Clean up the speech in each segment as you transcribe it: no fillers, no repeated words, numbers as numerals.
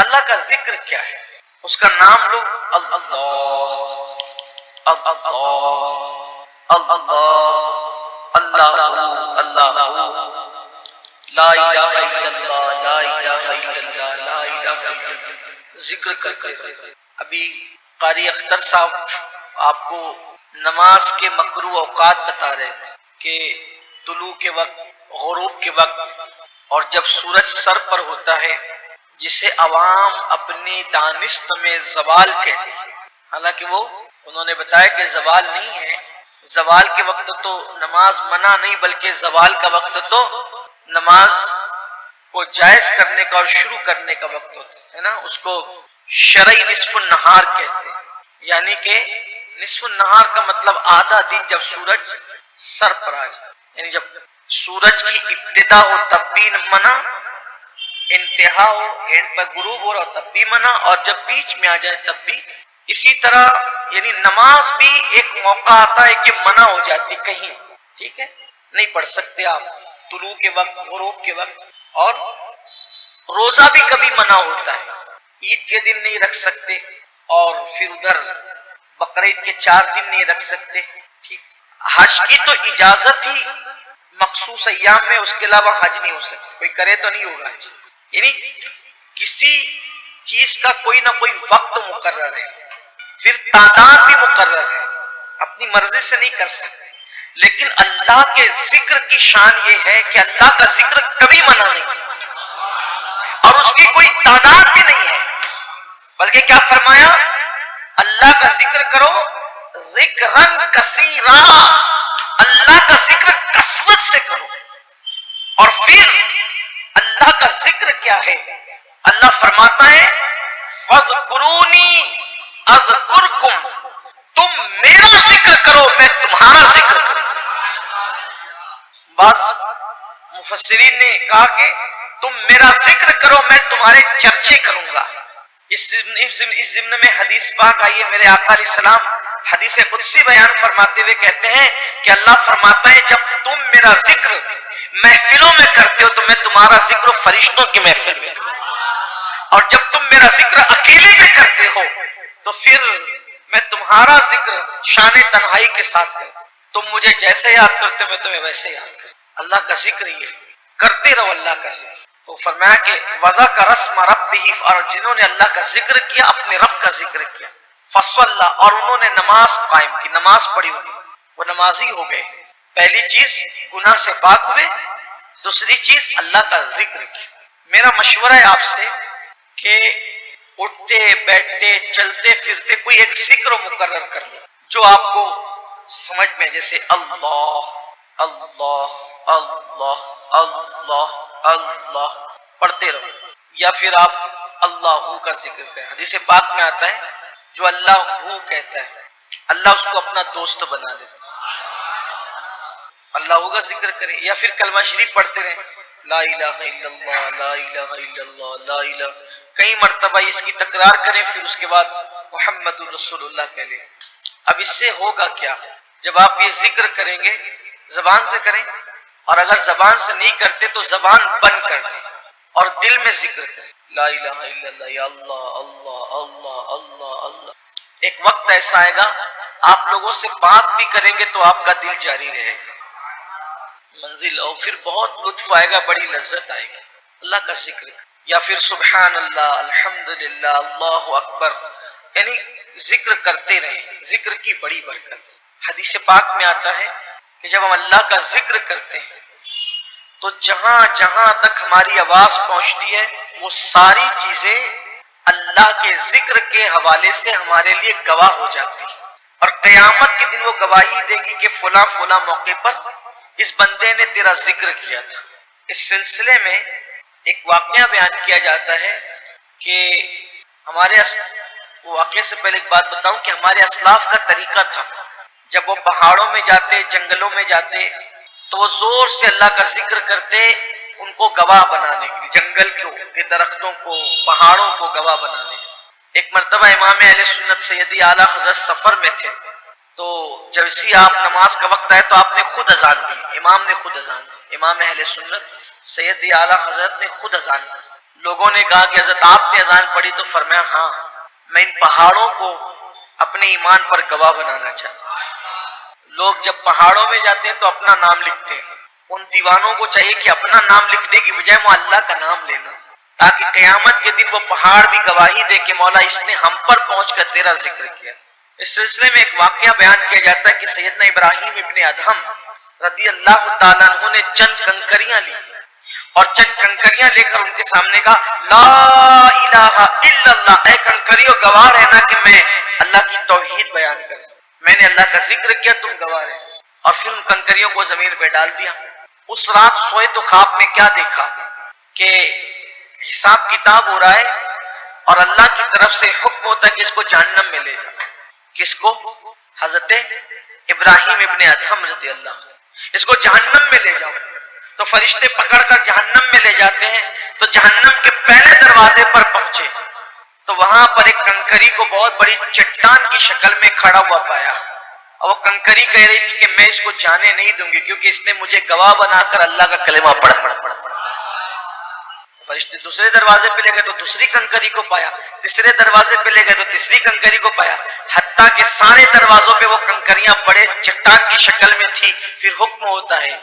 اللہ کا ذکر کیا ہے؟ اس کا نام لو، اللہ اللہ اللہ اللہ اللہ، لا الہ الا اللہ، لا الہ الا اللہ، لا الہ الا اللہ، ذکر کرتے رہے۔ ابھی قاری اختر صاحب آپ کو نماز کے مکروہ اوقات بتا رہے تھے کہ طلوع کے وقت، غروب کے وقت، اور جب سورج سر پر ہوتا ہے، جسے عوام اپنی دانست میں زوال کہتے ہیں، حالانکہ وہ انہوں نے بتایا کہ زوال نہیں ہے، زوال کے وقت تو نماز منع نہیں، بلکہ زوال کا وقت تو نماز کو جائز کرنے کا اور شروع کرنے کا وقت ہوتا ہے نا، اس کو شرعی نصف النہار کہتے ہیں، یعنی کہ نصف النہار کا مطلب آدھا دن جب سورج سر پر آ جائے، یعنی جب سورج کی ابتدا ہو تب بھی منع، انتہا ہو، اینڈ پر غروب ہو رہا ہو تب بھی منع، اور جب بیچ میں آ جائے تب بھی۔ اسی طرح یعنی نماز بھی ایک موقع آتا ہے کہ منع ہو جاتی کہیں، ٹھیک ہے، نہیں پڑھ سکتے آپ طلوع کے وقت، غروب کے وقت، اور روزہ بھی کبھی منع ہوتا ہے، عید کے دن نہیں رکھ سکتے، اور پھر ادھر بقرعید کے 4 دن نہیں رکھ سکتے، ٹھیک۔ حج کی تو اجازت ہی مخصوص ایام میں، اس کے علاوہ حج نہیں ہو سکتا، کوئی کرے تو نہیں ہوگا حج، یعنی کسی چیز کا کوئی نہ کوئی وقت مقرر ہے، پھر تعداد بھی مقرر ہے، اپنی مرضی سے نہیں کر سکتے۔ لیکن اللہ کے ذکر کی شان یہ ہے کہ اللہ کا ذکر کبھی منع نہیں، اور اس کی کوئی تعداد بھی نہیں ہے، بلکہ کیا فرمایا؟ اللہ کا ذکر کرو ذکرن کثیرا، اللہ کا ذکر کثرت سے کرو۔ اور پھر اللہ کا ذکر کیا ہے؟ اللہ فرماتا ہے فَاذْكُرُونِي أَذْكُرْكُمْ، تم میرا ذکر کرو میں تمہارا ذکر کروں۔ بعض مفسرین نے کہا کہ تم میرا ذکر کرو میں تمہارے چرچے کروں گا۔ اس ضمن میں حدیث پاک آئی ہے، میرے آقا علیہ السلام حدیث قدسی بیان فرماتے ہوئے کہتے ہیں کہ اللہ فرماتا ہے جب تم میرا ذکر محفلوں میں کرتے ہو تو میں تمہارا ذکر فرشتوں کی محفل میں کروں، اور جب تم میرا ذکر اکیلے میں کرتے ہو تو پھر میں تمہارا ذکر شان تنہائی کے ساتھ کروں، تم مجھے جیسے یاد کرتے ہو میں تمہیں ویسے یاد کروں۔ اللہ کا ذکر یہ کرتے رہو، اللہ کا ذکر۔ تو فرمایا کہ وَذَكَرَ اسْمَ رَبِّهِ، اور جنہوں نے اللہ کا ذکر کیا اپنے رب کا ذکر کیا، فَصَلَّى، اور انہوں نے نماز قائم کی، نماز پڑھی انہیں، وہ نمازی ہو گئے۔ پہلی چیز گناہ سے پاک ہوئے، دوسری چیز اللہ کا ذکر کی۔ میرا مشورہ ہے آپ سے کہ اٹھتے بیٹھتے چلتے پھرتے کوئی ایک ذکر مقرر کر لو جو آپ کو سمجھ میں، جیسے اللہ اللہ اللہ اللہ اللہ پڑھتے رہو، یا پھر آپ اللہ کا ذکر کریں۔ حدیث پاک میں آتا ہے جو اللہ کہتا ہے اللہ اس کو اپنا دوست بنا لیتا ہے، اللہ کا ذکر کریں، یا پھر کلمہ شریف پڑھتے رہیں، لا الہ الا اللہ لا الہ الا اللہ لا الہ، کئی مرتبہ اس کی تکرار کریں، پھر اس کے بعد محمد رسول اللہ کہہ لیں۔ اب اس سے ہوگا کیا؟ جب آپ یہ ذکر کریں گے زبان سے کریں، اور اگر زبان سے نہیں کرتے تو زبان بند کر دیں اور دل میں ذکر کریں، لا الہ الا اللہ یا اللہ اللہ اللہ اللہ اللہ۔ ایک وقت ایسا آئے گا آپ لوگوں سے بات بھی کریں گے تو آپ کا دل جاری رہے گا منزل، اور پھر بہت لطف آئے گا، بڑی لذت آئے گی اللہ کا ذکر۔ یا پھر سبحان اللہ الحمدللہ اللہ اکبر، یعنی ذکر کرتے رہیں، ذکر کی بڑی برکت۔ حدیث پاک میں آتا ہے کہ جب ہم اللہ کا ذکر کرتے ہیں تو جہاں جہاں تک ہماری آواز پہنچتی ہے وہ ساری چیزیں اللہ کے ذکر کے حوالے سے ہمارے لیے گواہ ہو جاتی ہے، اور قیامت کے دن وہ گواہی دیں گی کہ فلاں فلاں موقع پر اس بندے نے تیرا ذکر کیا تھا۔ اس سلسلے میں ایک واقعہ بیان کیا جاتا ہے کہ ہمارے واقعے سے پہلے ایک بات بتاؤں کہ ہمارے اسلاف کا طریقہ تھا، جب وہ پہاڑوں میں جاتے، جنگلوں میں جاتے تو وہ زور سے اللہ کا ذکر کرتے، ان کو گواہ بنانے کے لیے، جنگل کے درختوں کو، پہاڑوں کو گواہ بنانے کے۔ ایک مرتبہ امام اہل سنت سیدی اعلیٰ حضرت سفر میں تھے، تو جب اسی آپ نماز کا وقت آئے تو آپ نے خود اذان دی، امام نے خود اذان دی، امام اہل سنت سیدی اعلیٰ حضرت نے خود اذان دی۔ لوگوں نے کہا کہ حضرت آپ نے اذان پڑھی تو فرمایا ہاں میں ان پہاڑوں کو اپنے ایمان پر گواہ بنانا چاہتا ہوں۔ لوگ جب پہاڑوں میں جاتے ہیں تو اپنا نام لکھتے ہیں، ان دیوانوں کو چاہیے کہ اپنا نام لکھنے کی بجائے وہ اللہ کا نام لینا، تاکہ قیامت کے دن وہ پہاڑ بھی گواہی دے کہ مولا اس نے ہم پر پہنچ کر تیرا ذکر کیا۔ اس سلسلے میں ایک واقعہ بیان کیا جاتا ہے کہ سیدنا ابراہیم ابن ادہم رضی اللہ تعالیٰ عنہ نے چند کنکریاں لی اور چند کنکریاں لے کر ان کے سامنے کہا لا الہ الا اللہ، اے کنکریوں گواہ رہنا کہ میں اللہ کی توحید بیان کروں، میں نے اللہ کا ذکر کیا، تم گواہ رہے۔ اور پھر ان کنکریوں کو زمین پہ ڈال دیا۔ اس رات سوئے تو خواب میں کیا دیکھا کہ حساب کتاب ہو رہا ہے اور اللہ کی طرف سے حکم ہوتا ہے کہ اس کو جہنم میں لے جاؤ۔ کس کو؟ حضرت ابراہیم ابن ادہم رضی اللہ عنہ، اس کو جہنم میں لے جاؤ۔ تو فرشتے پکڑ کر جہنم میں لے جاتے ہیں، تو جہنم کے پہلے دروازے پر پہنچے تو وہاں پر ایک کنکری کو بہت بڑی چٹان کی شکل میں کھڑا ہوا پایا، اور وہ کنکری کہہ رہی تھی کہ میں اس کو جانے نہیں دوں گی کیونکہ اس نے مجھے گواہ بنا کر اللہ کا کلمہ پڑھا۔ فرشتے دوسرے دروازے پہ لے گئے تو دوسری کنکری کو پایا، تیسرے دروازے پہ لے گئے تو تیسری کنکری کو پایا، حتیٰ کہ سارے دروازوں پہ وہ کنکریاں بڑے چٹان کی شکل میں تھی۔ پھر حکم ہوتا ہے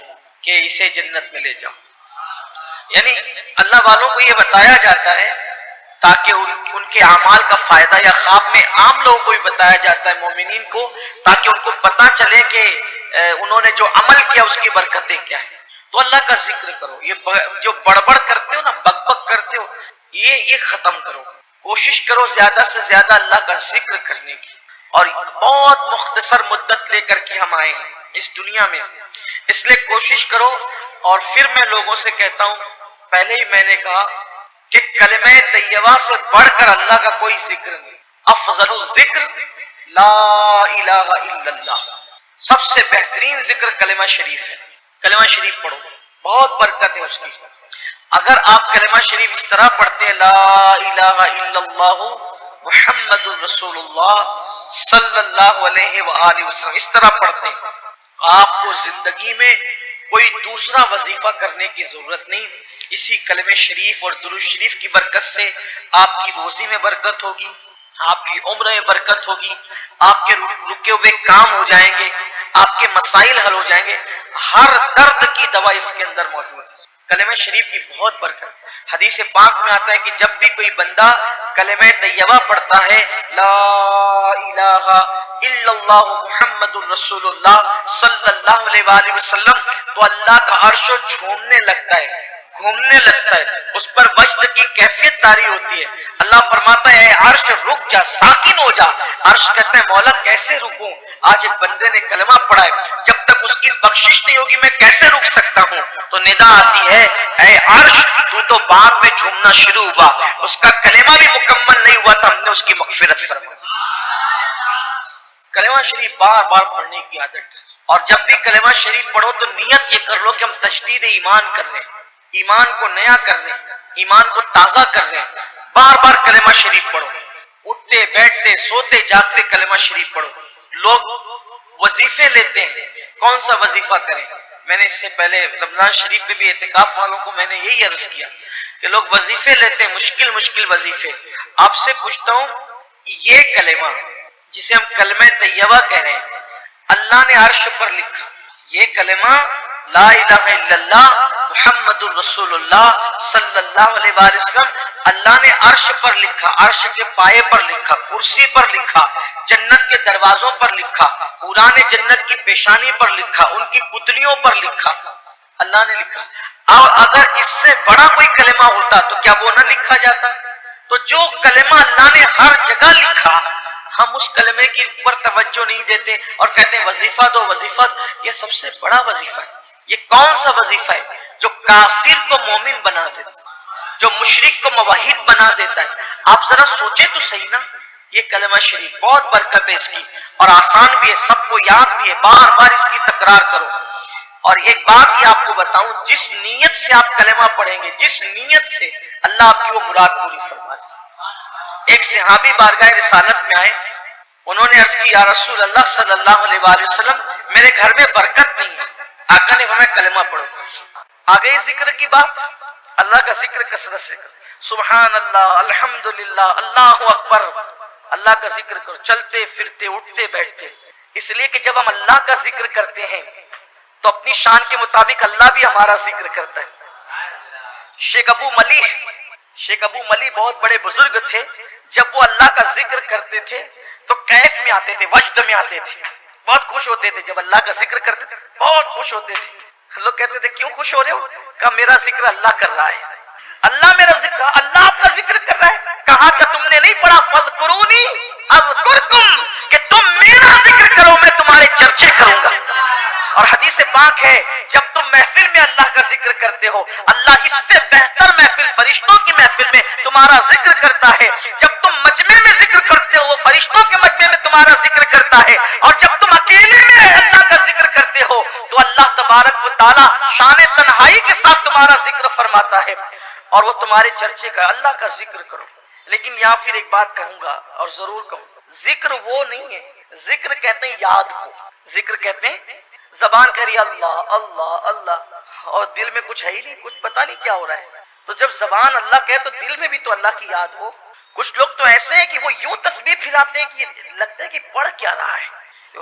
کہ اسے جنت میں لے جاؤ۔ یعنی اللہ والوں کو یہ بتایا جاتا ہے تاکہ ان کے اعمال کا فائدہ، یا خواب میں عام لوگوں کو بھی بتایا جاتا ہے مومنین کو، تاکہ ان کو پتہ چلے کہ انہوں نے جو عمل کیا اس کی برکتیں کیا ہیں۔ تو اللہ کا ذکر کرو، یہ جو بڑبڑ کرتے ہو نا، بک بک کرتے ہو، یہ ختم کرو، کوشش کرو زیادہ سے زیادہ اللہ کا ذکر کرنے کی۔ اور بہت مختصر مدت لے کر کے ہم آئے ہیں اس دنیا میں، اس لیے کوشش کرو۔ اور پھر میں لوگوں سے کہتا ہوں، پہلے ہی میں نے کہا کہ کلمہ طیبہ سے بڑھ کر اللہ کا کوئی ذکر نہیں، افضل الذکر لا الہ الا اللہ، سب سے بہترین ذکر کلمہ شریف ہے۔ کلمہ شریف پڑھو، بہت برکت ہے اس کی۔ اگر آپ کلمہ شریف اس طرح پڑھتے ہیں لا الہ الا اللہ محمد الرسول اللہ صلی اللہ علیہ وآلہ وسلم، اس طرح پڑھتے ہیں، آپ کو زندگی میں کوئی دوسرا وظیفہ کرنے کی ضرورت نہیں۔ اسی کلمہ شریف اور درود شریف کی برکت سے آپ کی روزی میں برکت ہوگی، آپ کی عمر میں برکت ہوگی، آپ کے رکے ہوئے کام ہو جائیں گے، آپ کے مسائل حل ہو جائیں گے، ہر درد کی دوا اس کے اندر موجود ہے۔ کلمہ شریف کی بہت برکت۔ حدیث پاک میں آتا ہے کہ جب بھی کوئی بندہ کلمہ طیبہ پڑھتا ہے لا الہ الا اللہ محمد الرسول اللہ صلی اللہ علیہ وآلہ وسلم، تو اللہ کا عرش جھومنے لگتا ہے، گھومنے لگتا ہے، اس پر وجد کی کیفیت طاری ہوتی ہے۔ اللہ فرماتا ہے اے عرش رک جا، ساکن ہو جا۔ عرش کہتا ہے مولا کیسے رکوں، آج ایک بندے نے کلمہ پڑھا ہے، جب تک اس کی بخشش نہیں ہوگی میں کیسے رک سکتا ہوں؟ تو ندا آتی ہے اے عرش تو بعد میں جھومنا شروع ہوا، اس کا کلمہ بھی مکمل نہیں ہوا تھا، ہم نے اس کی مغفرت فرمائی۔ کلمہ شریف بار بار پڑھنے کی عادت ہے، اور جب بھی کلمہ شریف پڑھو تو نیت یہ کر لو کہ ہم تجدید ایمان کر رہے ہیں، ایمان کو نیا کر رہے ہیں، ایمان کو تازہ کر رہے ہیں۔ بار بار کلمہ شریف پڑھو، اٹھتے بیٹھتے سوتے جاگتے کلمہ شریف پڑھو۔ لوگ وظیفے لیتے ہیں، کون سا وظیفہ کریں؟ میں نے اس سے پہلے رمضان شریف میں بھی اعتکاف والوں کو میں نے یہی عرض کیا کہ لوگ وظیفے لیتے ہیں، مشکل مشکل وظیفے۔ آپ سے پوچھتا ہوں، یہ کلمہ جسے ہم کلمہ طیبہ کہہ رہے ہیں، اللہ نے عرش پر لکھا، یہ کلمہ لا الہ الا اللہ محمد الرسول اللہ صلی اللہ علیہ وآلہ وسلم، اللہ نے عرش پر لکھا، عرش کے پائے پر لکھا، کرسی پر لکھا، جنت کے دروازوں پر لکھا، حوران جنت کی پیشانی پر لکھا، ان کی پتلیوں پر لکھا، اللہ نے لکھا۔ اور اگر اس سے بڑا کوئی کلمہ ہوتا تو کیا وہ نہ لکھا جاتا؟ تو جو کلمہ اللہ نے ہر جگہ لکھا، ہم اس کلمے کی اوپر توجہ نہیں دیتے اور کہتے ہیں وظیفہ دو وظیفہ دو۔ یہ سب سے بڑا وظیفہ ہے۔ یہ کون سا وظیفہ ہے جو کافر کو مومن بنا دیتا ہے، جو مشرک کو موحد بنا دیتا ہے؟ آپ ذرا سوچیں تو صحیح نا۔ یہ کلمہ شریف بہت برکت ہے اس کی، اور آسان بھی ہے، سب کو یاد بھی ہے، بار بار اس کی تکرار کرو۔ اور ایک بات یہ آپ کو بتاؤں، جس نیت سے آپ کلمہ پڑھیں گے، جس نیت سے، اللہ آپ کی وہ مراد پوری فرما دے۔ ایک صحابی بارگاہ رسالت میں آئے، انہوں نے عرض کی یا رسول اللہ صلی اللہ علیہ وآلہ وسلم میرے گھر میں برکت نہیں ہے۔ آقا نے فرمایا کلمہ پڑھو۔ آ گئی ذکر کی بات، اللہ کا ذکر کثرت سے کرو۔ سبحان اللہ، الحمدللہ، اللہ اکبر، اللہ کا ذکر کرو، چلتے پھرتے اٹھتے بیٹھتے. اس لیے کہ جب ہم اللہ کا ذکر کرتے ہیں تو اپنی شان کے مطابق اللہ بھی ہمارا ذکر کرتا ہے. شیخ ابو ملی بہت بڑے بزرگ تھے. جب وہ اللہ کا ذکر کرتے تھے تو کیف میں آتے تھے، وجد میں آتے تھے، بہت خوش ہوتے تھے. جب اللہ کا ذکر کرتے تھے بہت خوش ہوتے تھے. لوگ کہتے تھے کیوں خوش ہو رہے ہو؟ کہا میرا ذکر اللہ کر رہا ہے. اللہ میرا ذکر، اللہ آپ کا ذکر کر رہا ہے. کہا کہ تم نے نہیں پڑھا فذکرونی اذکرکم، کہ تم میرا ذکر کرو میں تمہارے چرچے کروں گا. اور حدیث پاک ہے جب تم محفل میں اللہ کا ذکر کرتے ہو، اللہ اس سے بہتر محفل فرشتوں کی محفل میں تمہارا ذکر کرتا ہے. جب تم مجمع میں ذکر کرتے ہو وہ فرشتوں کے مجمع میں تمہارا ذکر کرتا ہے. اور جب تم اکیلے میں اللہ کا ذکر کرتے ہو تو اللہ تبارک و تعالی شان تنہائی کے ساتھ تمہارا ذکر فرماتا ہے اور وہ تمہارے چرچے کا. اللہ کا ذکر کرو. لیکن یہاں پھر ایک بات کہوں گا اور ضرور کہوں، ذکر وہ نہیں ہے. ذکر کہتے ہیں یاد کو، ذکر کہتے ہیں زبان کہہ رہی ہے اللہ اللہ اللہ اور دل میں کچھ ہے ہی نہیں، کچھ پتہ نہیں کیا ہو رہا ہے. تو جب زبان اللہ کہے تو دل میں بھی تو اللہ کی یاد ہو. کچھ لوگ تو ایسے ہیں کہ وہ یوں تسبیح پھیلاتے ہیں کہ لگتا ہے کہ پڑھ کیا رہا ہے.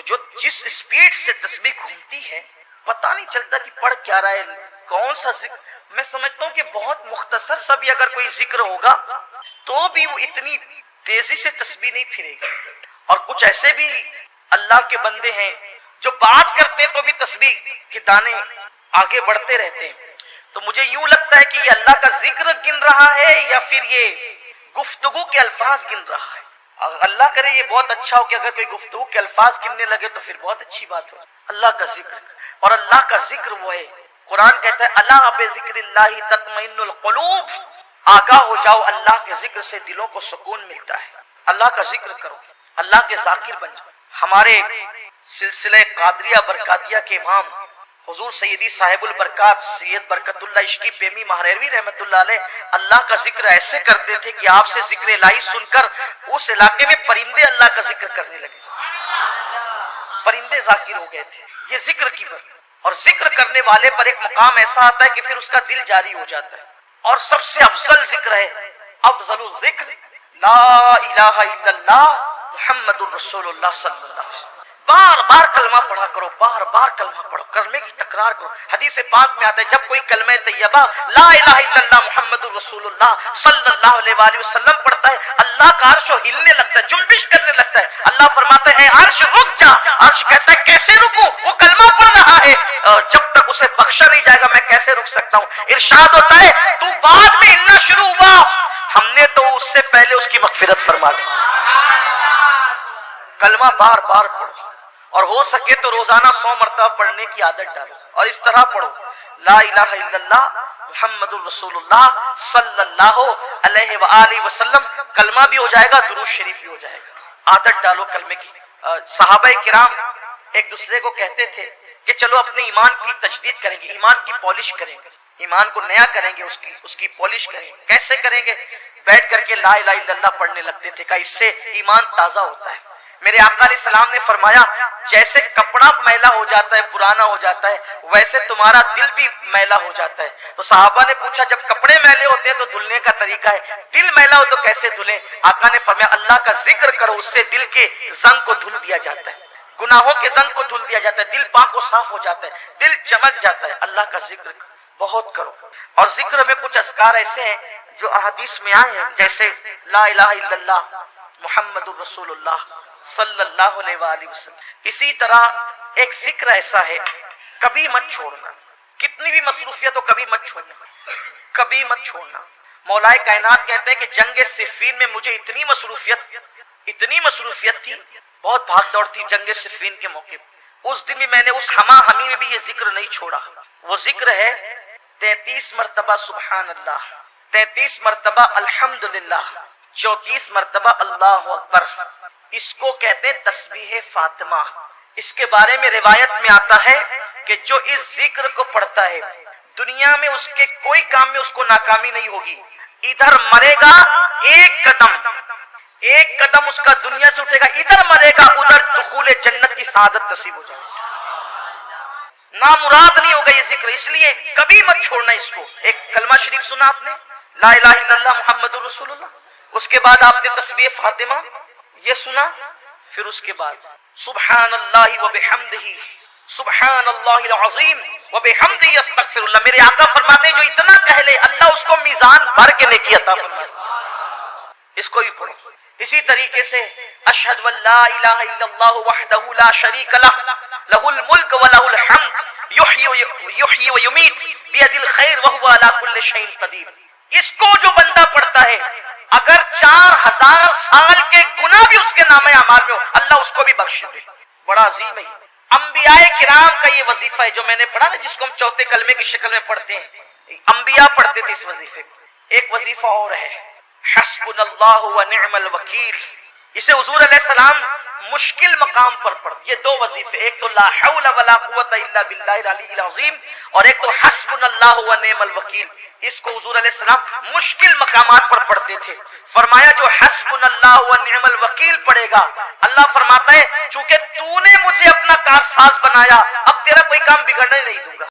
جو جس اسپیڈ سے تسبیح گھومتی ہے پتہ نہیں چلتا کہ پڑھ کیا رہا ہے، کون سا ذکر. میں سمجھتا ہوں کہ بہت مختصر سا بھی اگر کوئی ذکر ہوگا تو بھی وہ اتنی تیزی سے تسبیح نہیں پھرے گی. اور کچھ ایسے بھی اللہ کے بندے ہیں جو بات کرتے ہیں تو بھی تسبیح کے دانے آگے بڑھتے رہتے ہیں. تو مجھے یوں لگتا ہے کہ یہ اللہ کا ذکر گن رہا ہے یا پھر یہ گفتگو کے الفاظ گن رہا ہے. اللہ کرے یہ بہت اچھا ہو کہ اگر کوئی گفتگو کے الفاظ گننے لگے تو پھر بہت اچھی بات ہو. اللہ کا ذکر، اور اللہ کا ذکر وہ ہے، قرآن کہتا ہے الا بذکر اللہ تطمئن القلوب، آگاہ ہو جاؤ اللہ کے ذکر سے دلوں کو سکون ملتا ہے. اللہ کا ذکر کرو، اللہ کے ذاکر بن جاؤ. ہمارے سلسلہ قادریہ برکاتیہ کے امام حضور سیدی صاحب البرکات سید برکت اللہ عشقی پیمی مہریروی رحمت اللہ علیہ اللہ کا ذکر ایسے کرتے تھے کہ آپ سے ذکر الہی سن کر اس علاقے میں پرندے اللہ کا ذکر کرنے لگے، پرندے ذاکر ہو گئے تھے. یہ ذکر کی بر، اور ذکر کرنے والے پر ایک مقام ایسا آتا ہے کہ پھر اس کا دل جاری ہو جاتا ہے. اور سب سے افضل ذکر ہے، افضل الذکر لا الہ الا اللہ محمد الرسول اللہ صلی اللہ علیہ وسلم. بار بار کلمہ پڑھا کرو، بار بار کلمہ پڑھو، کلمے کی تکرار کرو. حدیث پاک میں آتا ہے جب کوئی کلمہ طیبہ لا الہ الا اللہ محمد الرسول اللہ صلی اللہ علیہ وآلہ وسلم پڑھتا ہے اللہ کا عرش ہلنے لگتا ہے، جنبش کرنے لگتا ہے. اللہ فرماتا ہے اے عرش رک جا. عرش کہتا ہے کیسے رکوں، وہ کلمہ پڑھ رہا ہے، جب تک اسے بخشا نہیں جائے گا میں کیسے رک سکتا ہوں. ارشاد ہوتا ہے تو بعد میں ہلنا شروع ہوا، ہم نے تو اس سے پہلے اس کی مغفرت فرما دی. کلمہ بار بار پڑھو، اور ہو سکے تو روزانہ 100 مرتبہ پڑھنے کی عادت ڈالو. اور اس طرح پڑھو لا الہ الا اللہ محمد الرسول اللہ صلی اللہ علیہ وآلہ وسلم. کلمہ بھی ہو جائے گا، درود شریف بھی ہو جائے گا. عادت ڈالو کلمے کی. صحابہ کرام ایک دوسرے کو کہتے تھے کہ چلو اپنے ایمان کی تجدید کریں گے، ایمان کی پالش کریں گے، ایمان کو نیا کریں گے، اس کی پالش کریں گے. کیسے کریں گے؟ بیٹھ کر کے لا الہ الا اللہ پڑھنے لگتے تھے کہ اس سے ایمان تازہ ہوتا ہے. میرے آقا علیہ السلام نے فرمایا جیسے کپڑا میلا ہو جاتا ہے، پرانا ہو جاتا ہے، ویسے تمہارا دل بھی میلا ہو جاتا ہے. تو صحابہ نے پوچھا جب کپڑے میلے ہوتے ہیں تو دھلنے کا طریقہ ہے، دل میلا ہو تو کیسے دھلیں؟ آقا نے فرمایا اللہ کا ذکر کرو، اس سے دل کے زنگ کو دھل دیا جاتا ہے، گناہوں کے زنگ کو دھل دیا جاتا ہے، دل پاک و صاف ہو جاتا ہے، دل چمک جاتا ہے. اللہ کا ذکر بہت کرو. اور ذکر میں کچھ اذکار ایسے ہیں جو احادیث میں آئے ہیں، جیسے لا الہ الا اللہ محمد الرسول اللہ صلی اللہ علیہ وآلہ وسلم. اسی طرح ایک ذکر ایسا ہے کبھی مت چھوڑنا، کتنی بھی مصروفیت ہو کبھی مت چھوڑنا، کبھی مت چھوڑنا. مولائے کائنات کہتے ہیں کہ جنگ صفین میں مجھے اتنی مصروفیت تھی، بہت بھاگ دوڑ تھی جنگ صفین کے موقع پر. اس دن بھی میں نے اس ہما ہمی میں بھی یہ ذکر نہیں چھوڑا. وہ ذکر ہے 33 مرتبہ سبحان اللہ، 33 مرتبہ الحمدللہ، 34 مرتبہ اللہ اکبر. اس کو کہتے ہیں تسبیح فاطمہ. اس کے بارے میں روایت میں آتا ہے کہ جو اس ذکر کو پڑھتا ہے دنیا میں اس کے کوئی کام میں اس کو ناکامی نہیں ہوگی. ادھر مرے گا ایک قدم اس کا دنیا سے اٹھے گا، ادھر مرے گا ادھر دخول جنت کی سعادت نصیب ہو جائے گی. نامراد نہیں ہوگا یہ ذکر. اس لیے کبھی مت چھوڑنا اس کو. ایک کلمہ شریف سنا آپ نے لا الہ الا اللہ محمد رسول اللہ، اس کے بعد آپ نے تسبیح فاطمہ یہ سنا، پھر اس کے بعد سبحان اللہ وبحمدہ سبحان اللہ العظیم وبحمدہ استغفر اللہ۔ میرے آقا فرماتے ہیں جو اتنا کہہ لے اللہ اس کو میزان بھر کے نیکی عطا فرمائے۔ اس کو بھی پڑھو۔ اسی طریقے سے اشہد ان لا الہ الا اللہ وحدہ لا شریک لہ لہ الملک ولہ الحمد یحیی ویمیت بیدہ الخیر وہو علی کل شیء قدیر۔ اس کو جو بندہ پڑھتا ہے اگر 4000 سال کے گناہ بھی اس کے نامہ اعمال میں ہو اللہ اس کو بھی بخش دے۔ بڑا عظیم ہے۔ انبیاء کرام کا یہ وظیفہ ہے جو میں نے پڑھا نا، جس کو ہم چوتھے کلمے کی شکل میں پڑھتے ہیں، انبیاء پڑھتے تھے اس وظیفے کو۔ ایک وظیفہ اور ہے حسبنا اللہ ونعم الوکیل، اسے حضور علیہ السلام مشکل مقام پر پڑھتے۔ یہ دو وظیفے، ایک تو لا حول ولا قوت الا باللہ العلی العظیم، اور ایک تو حسبنا اللہ ونعم الوکیل۔ اس کو حضور علیہ السلام مشکل مقامات پر پڑھتے تھے۔ فرمایا جو حسبنا اللہ ونعم الوکیل پڑھے گا، اللہ فرماتا ہے چونکہ تو نے مجھے اپنا کارساز بنایا اب تیرا کوئی کام بگڑنے نہیں دوں گا۔